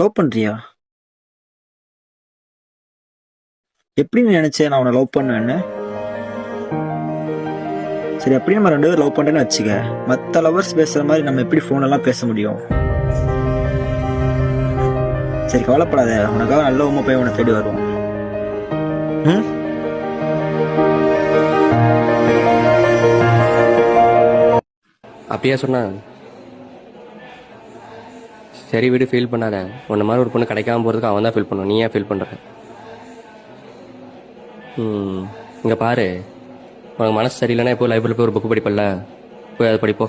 Love பண்றியா? எப்படி நீ நினைச்ச நான் உன்னை லவ் பண்ணுவேன்னு? சரி, அப்படியே நம்ம 2 பேரும் லவ் பண்றேன்னு வச்சுக்க. மத்த லவர்ஸ் பேசுற மாதிரி நம்ம எப்படி ஃபோன் எல்லாம் பேச முடியும்? சரி, கவலைப்படாத. உனக்காக நல்ல உண்மை போய் உன்னை தேடி வருவோம். ம். அப்படியா சொன்னா? சரி விடு, ஃபீல் பண்ணாத. உன்ன மாதிரி ஒரு பொண்ணு கிடைக்காம போகிறதுக்கு அவன் தான் ஃபீல் பண்ணுவான், நீ ஏன் ஃபீல் பண்ணுற? இங்கே பாரு, உனக்கு மனசு சரியில்லைன்னா இப்போ லைப்ரரி போய் ஒரு புக்கு படிப்பல்ல, போய் அதை படிப்போ.